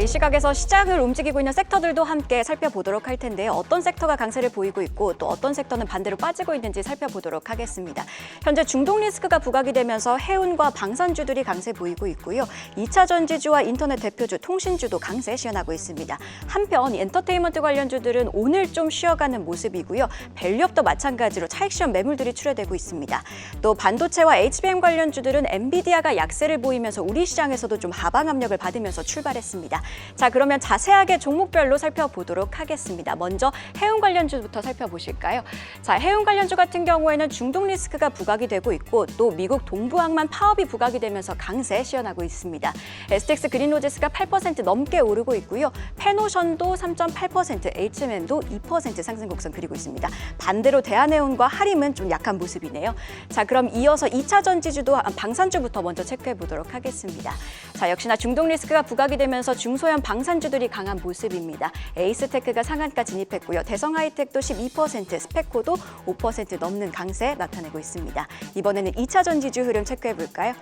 이 시각에서 시장을 움직이고 있는 섹터들도 함께 살펴보도록 할 텐데요. 어떤 섹터가 강세를 보이고 있고 또 어떤 섹터는 반대로 빠지고 있는지 살펴보도록 하겠습니다. 현재 중동 리스크가 부각이 되면서 해운과 방산주들이 강세 보이고 있고요. 2차 전지주와 인터넷 대표주, 통신주도 강세 시현하고 있습니다. 한편 엔터테인먼트 관련주들은 오늘 좀 쉬어가는 모습이고요. 밸류업도 마찬가지로 차익 시현 매물들이 출회되고 있습니다. 또 반도체와 HBM 관련주들은 엔비디아가 약세를 보이면서 우리 시장에서도 좀 하방 압력을 받으면서 출발했습니다. 자, 그러면 자세하게 종목별로 살펴보도록 하겠습니다. 먼저 해운 관련주부터 살펴보실까요? 자, 해운 관련주 같은 경우에는 중동 리스크가 부각이 되고 있고 또 미국 동부항만 파업이 부각이 되면서 강세 시현하고 있습니다. STX 그린로지스가 8% 넘게 오르고 있고요. 페노션도 3.8%, HMM도 2% 상승 곡선 그리고 있습니다. 반대로 대한해운과 하림은 좀 약한 모습이네요. 자, 그럼 이어서 2차 전지주도 방산주부터 먼저 체크해 보도록 하겠습니다. 자, 역시나 중동 리스크가 부각이 되면서 중소형 방산주들이 강한 모습입니다. 에이스테크가 상한가 진입했고요. 대성하이텍도 12%, 스페코도 5% 넘는 강세 나타내고 있습니다. 이번에는 2차 전지주 흐름 체크해 볼까요?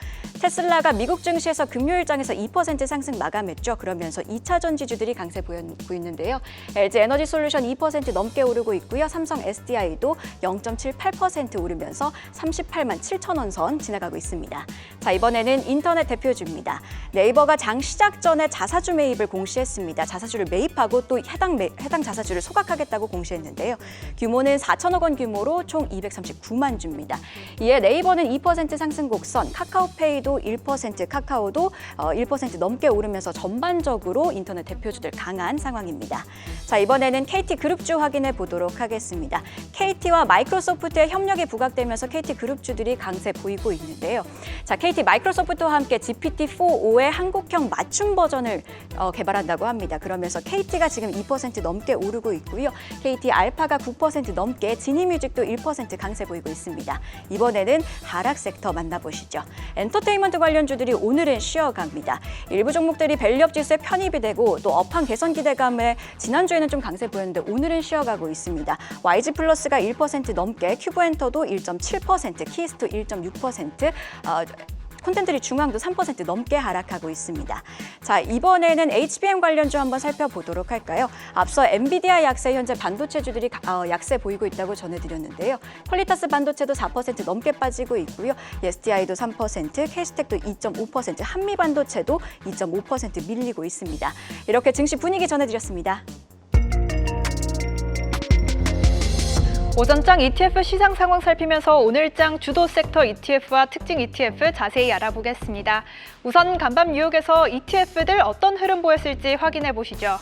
테슬라가 미국 증시에서 금요일장에서 2% 상승 마감했죠. 그러면서 2차 전지주들이 강세 보이고 있는데요. LG 에너지 솔루션 2% 넘게 오르고 있고요. 삼성 SDI도 0.78% 오르면서 38만 7천 원 선 지나가고 있습니다. 자, 이번에는 인터넷 대표주입니다. 네이버가 장 시작 전에 자사주 매입을 공시했습니다. 자사주를 매입하고 또 해당 자사주를 소각하겠다고 공시했는데요. 규모는 4천억 원 규모로 총 239만 주입니다. 이에 네이버는 2% 상승 곡선, 카카오페이도 1%, 카카오도 1% 넘게 오르면서 전반적으로 인터넷 대표주들 강한 상황입니다. 자, 이번에는 KT그룹주 확인해 보도록 하겠습니다. KT와 마이크로소프트의 협력이 부각되면서 KT그룹주들이 강세 보이고 있는데요. 자, KT 마이크로소프트와 함께 GPT-4.5의 한국형 맞춤 버전을 개발한다고 합니다. 그러면서 KT가 지금 2% 넘게 오르고 있고요. KT 알파가 9% 넘게, 지니뮤직도 1% 강세 보이고 있습니다. 이번에는 하락 섹터 만나보시죠. 엔터테인먼트 관련주들이 오늘은 쉬어갑니다. 일부 종목들이 밸류업 지수에 편입이 되고 또 업황 개선 기대감에 지난주에는 좀 강세 보였는데 오늘은 쉬어가고 있습니다. YG 플러스가 1% 넘게, 큐브엔터도 1.7%, 키스토 1.6%, 콘텐츠리 중앙도 3% 넘게 하락하고 있습니다. 자, 이번에는 HBM 관련주 한번 살펴보도록 할까요? 앞서 엔비디아 약세, 현재 반도체주들이 약세 보이고 있다고 전해드렸는데요. 퀄리타스 반도체도 4% 넘게 빠지고 있고요. SDI도 3%, 캐시텍도 2.5%, 한미 반도체도 2.5% 밀리고 있습니다. 이렇게 증시 분위기 전해드렸습니다. 오전장 ETF 시장 상황 살피면서 오늘장 주도 섹터 ETF와 특징 ETF 자세히 알아보겠습니다. 우선 간밤 뉴욕에서 ETF들 어떤 흐름 보였을지 확인해 보시죠.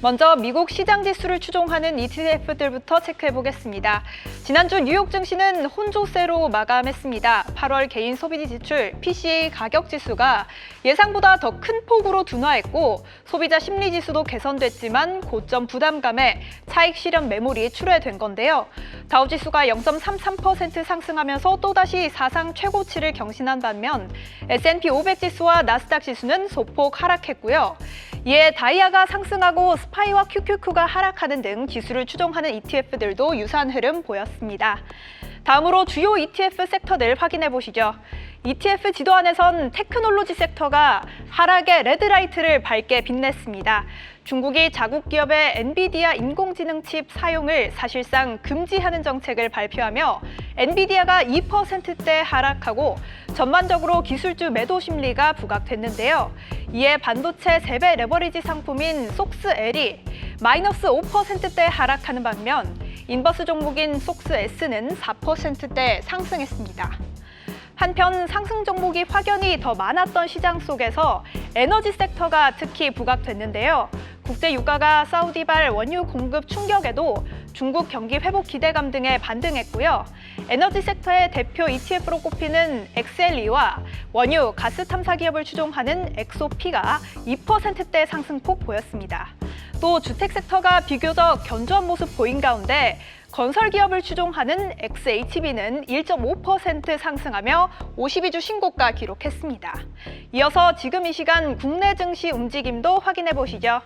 먼저 미국 시장 지수를 추종하는 ETF들부터 체크해 보겠습니다. 지난주 뉴욕 증시는 혼조세로 마감했습니다. 8월 개인 소비 지출 PCE 가격 지수가 예상보다 더 큰 폭으로 둔화했고 소비자 심리 지수도 개선됐지만 고점 부담감에 차익 실현 매물이 출회된 건데요. 다우 지수가 0.33% 상승하면서 또다시 사상 최고치를 경신한 반면 S&P 500 지수와 나스닥 지수는 소폭 하락했고요. 이에 다이아가 상승하고 스파이와 QQQ가 하락하는 등 지수를 추종하는 ETF들도 유사한 흐름 보였습니다. 다음으로 주요 ETF 섹터들 확인해 보시죠. ETF 지도안에선 테크놀로지 섹터가 하락의 레드라이트를 밝게 빛냈습니다. 중국이 자국 기업의 엔비디아 인공지능 칩 사용을 사실상 금지하는 정책을 발표하며 엔비디아가 2%대 하락하고 전반적으로 기술주 매도 심리가 부각됐는데요. 이에 반도체 3배 레버리지 상품인 속스L이 마이너스 5%대 하락하는 반면 인버스 종목인 속스S는 4%대 상승했습니다. 한편 상승 종목이 확연히 더 많았던 시장 속에서 에너지 섹터가 특히 부각됐는데요. 국제 유가가 사우디발 원유 공급 충격에도 중국 경기 회복 기대감 등에 반등했고요. 에너지 섹터의 대표 ETF로 꼽히는 엑셀리와 원유, 가스 탐사 기업을 추종하는 엑소피가 2%대 상승폭 보였습니다. 또 주택 섹터가 비교적 견조한 모습 보인 가운데 건설 기업을 추종하는 XHB는 1.5% 상승하며 52주 신고가 기록했습니다. 이어서 지금 이 시간 국내 증시 움직임도 확인해 보시죠.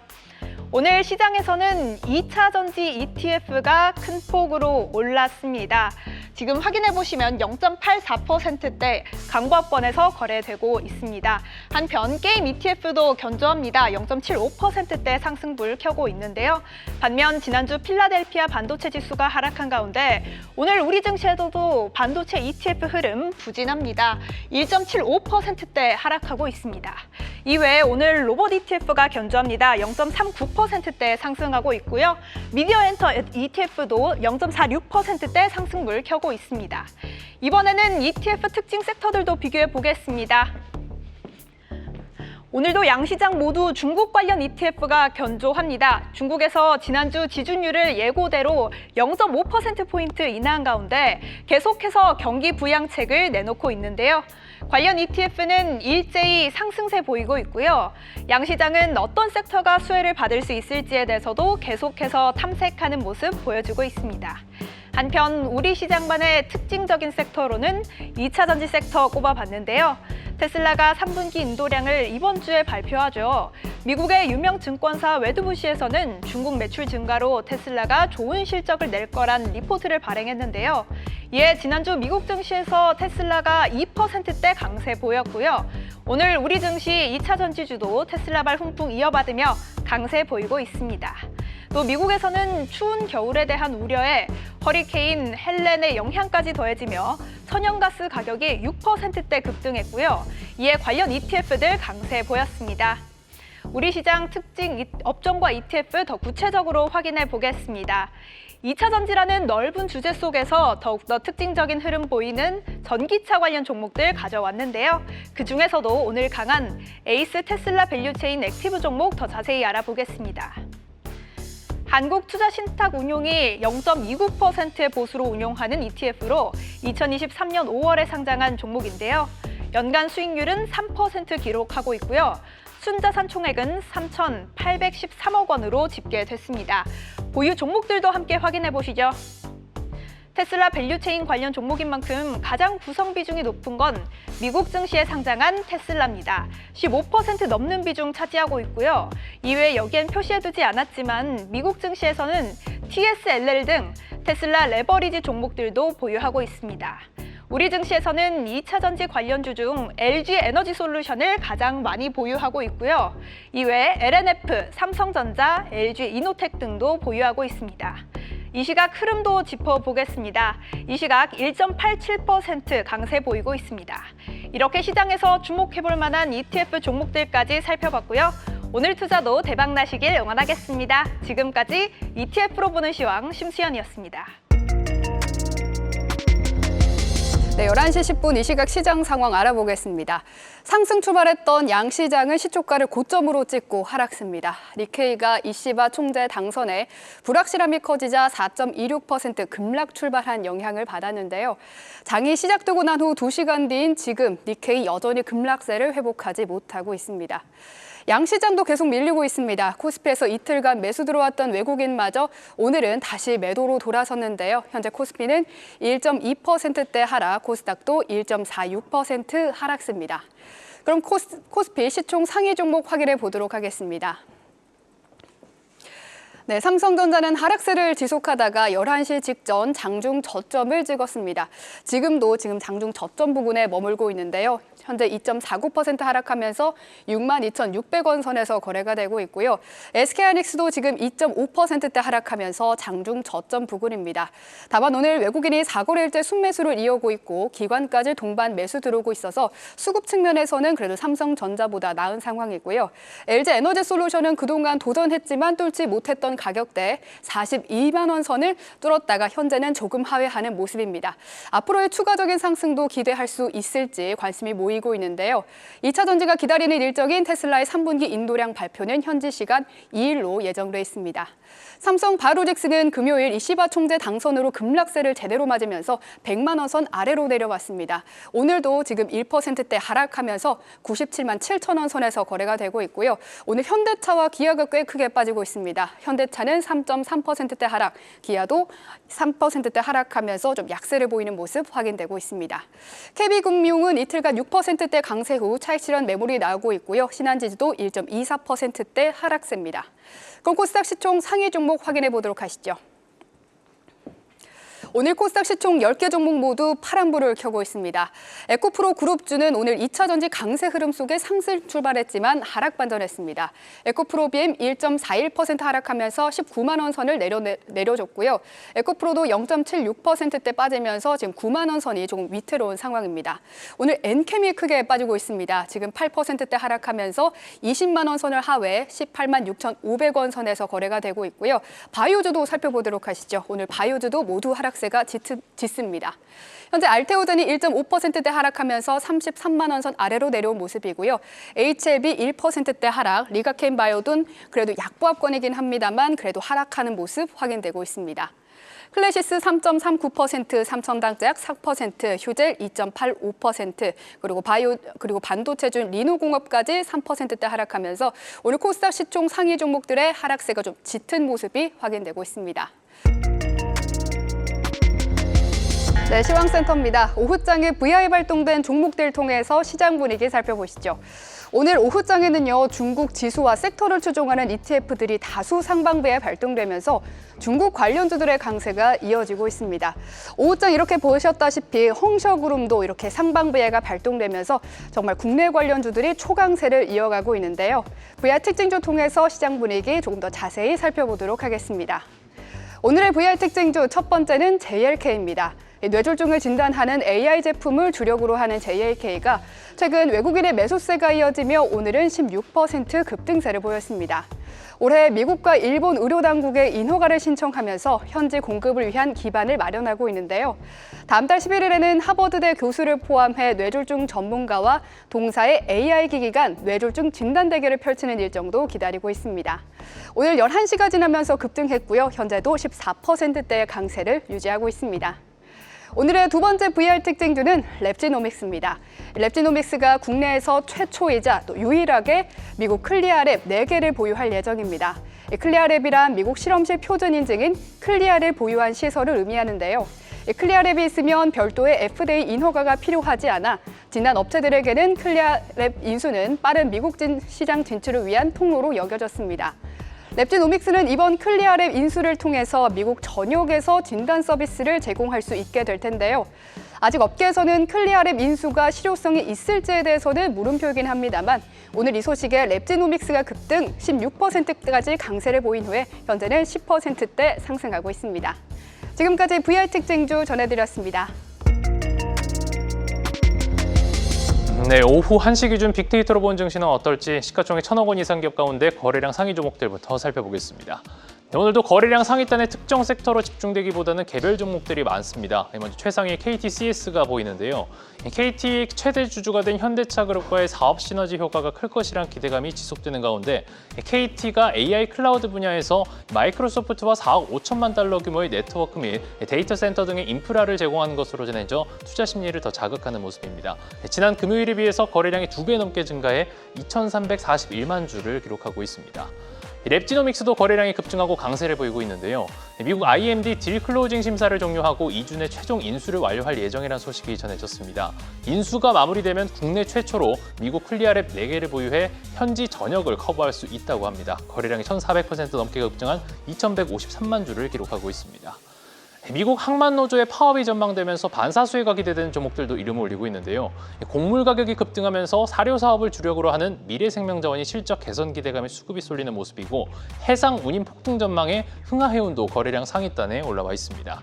오늘 시장에서는 2차 전지 ETF가 큰 폭으로 올랐습니다. 지금 확인해 보시면 0.84%대 강보합권에서 거래되고 있습니다. 한편 게임 ETF도 견조합니다. 0.75%대 상승불 켜고 있는데요. 반면 지난주 필라델피아 반도체 지수가 하락한 가운데 오늘 우리 증시에서도 반도체 ETF 흐름 부진합니다. 1.75%대 하락하고 있습니다. 이외에 오늘 로봇 ETF가 견조합니다. 0.39%대 상승하고 있고요. 미디어 엔터 ETF도 0.46%대 상승물 켜고 있습니다. 이번에는 ETF 특징 섹터들도 비교해 보겠습니다. 오늘도 양시장 모두 중국 관련 ETF가 견조합니다. 중국에서 지난주 지준율을 예고대로 0.5%포인트 인하한 가운데 계속해서 경기 부양책을 내놓고 있는데요. 관련 ETF는 일제히 상승세 보이고 있고요. 양시장은 어떤 섹터가 수혜를 받을 수 있을지에 대해서도 계속해서 탐색하는 모습 보여주고 있습니다. 한편 우리 시장만의 특징적인 섹터로는 2차 전지 섹터 꼽아봤는데요. 테슬라가 3분기 인도량을 이번 주에 발표하죠. 미국의 유명 증권사 웨드부시에서는 중국 매출 증가로 테슬라가 좋은 실적을 낼 거란 리포트를 발행했는데요. 이에 지난주 미국 증시에서 테슬라가 2%대 강세 보였고요. 오늘 우리 증시 2차 전지주도 테슬라발 훈풍 이어받으며 강세 보이고 있습니다. 또 미국에서는 추운 겨울에 대한 우려에 허리케인 헬렌의 영향까지 더해지며 천연가스 가격이 6%대 급등했고요. 이에 관련 ETF들 강세 보였습니다. 우리 시장 특징 업종과 ETF 더 구체적으로 확인해 보겠습니다. 2차 전지라는 넓은 주제 속에서 더욱더 특징적인 흐름 보이는 전기차 관련 종목들 가져왔는데요. 그 중에서도 오늘 강한 에이스 테슬라 밸류체인 액티브 종목 더 자세히 알아보겠습니다. 한국투자신탁운용이 0.29%의 보수로 운용하는 ETF로 2023년 5월에 상장한 종목인데요. 연간 수익률은 3% 기록하고 있고요. 순자산 총액은 3,813억 원으로 집계됐습니다. 보유 종목들도 함께 확인해 보시죠. 테슬라 밸류체인 관련 종목인 만큼 가장 구성 비중이 높은 건 미국 증시에 상장한 테슬라입니다. 15% 넘는 비중 차지하고 있고요. 이외에 여기엔 표시해두지 않았지만 미국 증시에서는 TSLL 등 테슬라 레버리지 종목들도 보유하고 있습니다. 우리 증시에서는 2차 전지 관련주 중 LG 에너지 솔루션을 가장 많이 보유하고 있고요. 이외에 LNF, 삼성전자, LG 이노텍 등도 보유하고 있습니다. 이 시각 흐름도 짚어보겠습니다. 이 시각 1.87% 강세 보이고 있습니다. 이렇게 시장에서 주목해볼 만한 ETF 종목들까지 살펴봤고요. 오늘 투자도 대박 나시길 응원하겠습니다. 지금까지 ETF로 보는 시황 심수연이었습니다. 네, 11시 10분 이 시각 시장 상황 알아보겠습니다. 상승 출발했던 양시장은 시초가를 고점으로 찍고 하락습니다. 니케이가 이시바 총재 당선에 불확실함이 커지자 4.26% 급락 출발한 영향을 받았는데요. 장이 시작되고 난 후 2시간 뒤인 지금 니케이 여전히 급락세를 회복하지 못하고 있습니다. 양시장도 계속 밀리고 있습니다. 코스피에서 이틀간 매수 들어왔던 외국인마저 오늘은 다시 매도로 돌아섰는데요. 현재 코스피는 1.2%대 하락, 코스닥도 1.46% 하락습니다. 그럼 코스피 시총 상위 종목 확인해 보도록 하겠습니다. 네, 삼성전자는 하락세를 지속하다가 11시 직전 장중 저점을 찍었습니다. 지금 장중 저점 부근에 머물고 있는데요. 현재 2.49% 하락하면서 62,600원 선에서 거래가 되고 있고요. SK하이닉스도 지금 2.5%대 하락하면서 장중 저점 부근입니다. 다만 오늘 외국인이 4거래일째 순매수를 이어오고 있고 기관까지 동반 매수 들어오고 있어서 수급 측면에서는 그래도 삼성전자보다 나은 상황이고요. LG 에너지 솔루션은 그동안 도전했지만 뚫지 못했던 가격대 42만 원 선을 뚫었다가 현재는 조금 하회하는 모습입니다. 앞으로의 추가적인 상승도 기대할 수 있을지 관심이 모이고 있는데요. 2차 전지가 기다리는 일정인 테슬라의 3분기 인도량 발표는 현지 시간 2일로 예정돼 있습니다. 삼성 바이오로직스는 금요일 이시바 총재 당선으로 급락세를 제대로 맞으면서 100만 원 선 아래로 내려왔습니다. 오늘도 지금 1%대 하락하면서 97만 7천 원 선에서 거래가 되고 있고요. 오늘 현대차와 기아가 꽤 크게 빠지고 있습니다. 현대차는 3.3%대 하락, 기아도 3%대 하락하면서 좀 약세를 보이는 모습 확인되고 있습니다. KB금융은 이틀간 6%대 강세 후 차익 실현 매물이 나오고 있고요. 신한지주도 1.24%대 하락세입니다. 그럼 코스닥 시총 상위 종목 확인해 보도록 하시죠. 오늘 코스닥 시총 10개 종목 모두 파란불을 켜고 있습니다. 에코프로 그룹주는 오늘 2차 전지 강세 흐름 속에 상승 출발했지만 하락 반전했습니다. 에코프로 BM 1.41% 하락하면서 19만 원 선을 내려줬고요. 에코프로도 0.76%대 빠지면서 지금 9만 원 선이 조금 위태로운 상황입니다. 오늘 엔캠이 크게 빠지고 있습니다. 지금 8%대 하락하면서 20만 원 선을 하회 18만 6,500원 선에서 거래가 되고 있고요. 바이오주도 살펴보도록 하시죠. 오늘 바이오주도 모두 하락세가 짙습니다. 현재 알테오젠이 1.5%대 하락하면서 33만 원 선 아래로 내려온 모습이고요. HLB 1%대 하락, 리가케인바이오도 그래도 약보합권이긴 합니다만 그래도 하락하는 모습 확인되고 있습니다. 클래시스 3.39%, 삼천당제약 4%, 휴젤 2.85%, 그리고 반도체준 리노공업까지 3%대 하락하면서 오늘 코스닥 시총 상위 종목들의 하락세가 좀 짙은 모습이 확인되고 있습니다. 네, 시황센터입니다. 오후장에 VI 발동된 종목들 통해서 시장 분위기 살펴보시죠. 오늘 오후장에는요, 중국 지수와 섹터를 추종하는 ETF들이 다수 상방배에 발동되면서 중국 관련주들의 강세가 이어지고 있습니다. 오후장 이렇게 보셨다시피 헝셔그룹도 이렇게 상방배가 발동되면서 정말 국내 관련주들이 초강세를 이어가고 있는데요. VI 특징주 통해서 시장 분위기 조금 더 자세히 살펴보도록 하겠습니다. 오늘의 VI 특징주 첫 번째는 JLK입니다. 뇌졸중을 진단하는 AI 제품을 주력으로 하는 JLK가 최근 외국인의 매수세가 이어지며 오늘은 16% 급등세를 보였습니다. 올해 미국과 일본 의료당국에 인허가를 신청하면서 현지 공급을 위한 기반을 마련하고 있는데요. 다음 달 11일에는 하버드대 교수를 포함해 뇌졸중 전문가와 동사의 AI 기기 간 뇌졸중 진단 대결을 펼치는 일정도 기다리고 있습니다. 오늘 11시가 지나면서 급등했고요. 현재도 14%대의 강세를 유지하고 있습니다. 오늘의 두 번째 VR 특징주는 랩지노믹스입니다. 랩지노믹스가 국내에서 최초이자 또 유일하게 미국 클리아랩 4개를 보유할 예정입니다. 클리아랩이란 미국 실험실 표준 인증인 클리아를 보유한 시설을 의미하는데요. 클리아랩이 있으면 별도의 FDA 인허가가 필요하지 않아 진단 업체들에게는 클리아랩 인수는 빠른 미국 시장 진출을 위한 통로로 여겨졌습니다. 랩지노믹스는 이번 클리아랩 인수를 통해서 미국 전역에서 진단 서비스를 제공할 수 있게 될 텐데요. 아직 업계에서는 클리아랩 인수가 실효성이 있을지에 대해서는 물음표이긴 합니다만 오늘 이 소식에 랩지노믹스가 급등 16%까지 강세를 보인 후에 현재는 10%대 상승하고 있습니다. 지금까지 VR 특징주 전해드렸습니다. 네, 오후 1시 기준 빅데이터로 본 증시는 어떨지 시가총액 1,000억 원 이상 기업 가운데 거래량 상위 종목들부터 살펴보겠습니다. 네, 오늘도 거래량 상위단의 특정 섹터로 집중되기보다는 개별 종목들이 많습니다. 먼저 최상위 KTCS가 보이는데요. KT의 최대 주주가 된 현대차그룹과의 사업 시너지 효과가 클 것이란 기대감이 지속되는 가운데 KT가 AI 클라우드 분야에서 마이크로소프트와 4억 5천만 달러 규모의 네트워크 및 데이터 센터 등의 인프라를 제공하는 것으로 전해져 투자 심리를 더 자극하는 모습입니다. 지난 금요일에 비해서 거래량이 2배 넘게 증가해 2,341만 주를 기록하고 있습니다. 랩지노믹스도 거래량이 급증하고 강세를 보이고 있는데요. 미국 IMD 딜 클로징 심사를 종료하고 2주 내 최종 인수를 완료할 예정이라는 소식이 전해졌습니다. 인수가 마무리되면 국내 최초로 미국 클리아랩 4개를 보유해 현지 전역을 커버할 수 있다고 합니다. 거래량이 1,400% 넘게 급증한 2,153만 주를 기록하고 있습니다. 미국 항만노조의 파업이 전망되면서 반사수혜가 기대되는 종목들도 이름을 올리고 있는데요. 곡물 가격이 급등하면서 사료 사업을 주력으로 하는 미래생명자원이 실적 개선 기대감에 수급이 쏠리는 모습이고 해상 운임 폭등 전망에 흥하해운도 거래량 상위단에 올라와 있습니다.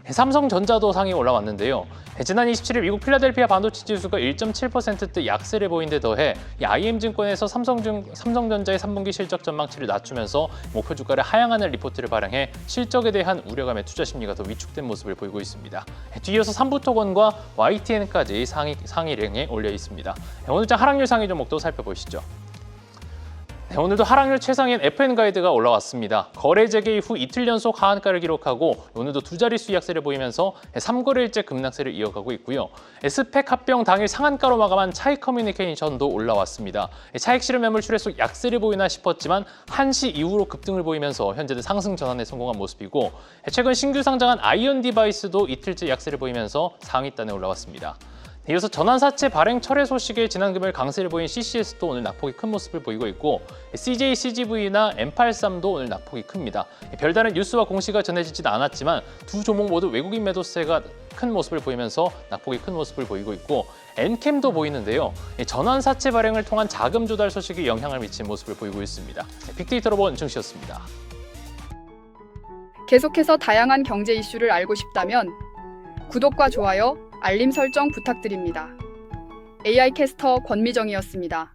삼성전자도 상위 올라왔는데요. 지난 27일 미국 필라델피아 반도체 지수가 1.7%대 약세를 보인 데 더해 IM증권에서 삼성전자의 3분기 실적 전망치를 낮추면서 목표 주가를 하향하는 리포트를 발행해 실적에 대한 우려감에 투자 심리가 더 위축된 모습을 보이고 있습니다. 뒤이어서 삼부토건과 YTN까지 상위랭에 올려 있습니다. 오늘장 하락률 상위 종목도 살펴보시죠. 네, 오늘도 하락률 최상인 FN가이드가 올라왔습니다. 거래 재개 이후 이틀 연속 하한가를 기록하고 오늘도 두 자릿수 약세를 보이면서 3거래일째 급락세를 이어가고 있고요. 스펙 합병 당일 상한가로 마감한 차익 커뮤니케이션도 올라왔습니다. 차익 실현 매물 출회속 약세를 보이나 싶었지만 1시 이후로 급등을 보이면서 현재는 상승 전환에 성공한 모습이고 최근 신규 상장한 아이언 디바이스도 이틀째 약세를 보이면서 상위단에 올라왔습니다. 이어서 전환사채 발행 철회 소식에 지난 금요일 강세를 보인 CCS도 오늘 낙폭이 큰 모습을 보이고 있고 CJ, CGV나 M83도 오늘 낙폭이 큽니다. 별다른 뉴스와 공시가 전해지지는 않았지만 두 종목 모두 외국인 매도세가 큰 모습을 보이면서 낙폭이 큰 모습을 보이고 있고 엔캠도 보이는데요. 전환사채 발행을 통한 자금 조달 소식이 영향을 미친 모습을 보이고 있습니다. 빅데이터로 본 증시였습니다. 계속해서 다양한 경제 이슈를 알고 싶다면 구독과 좋아요, 알림 설정 부탁드립니다. AI 캐스터 권미정이었습니다.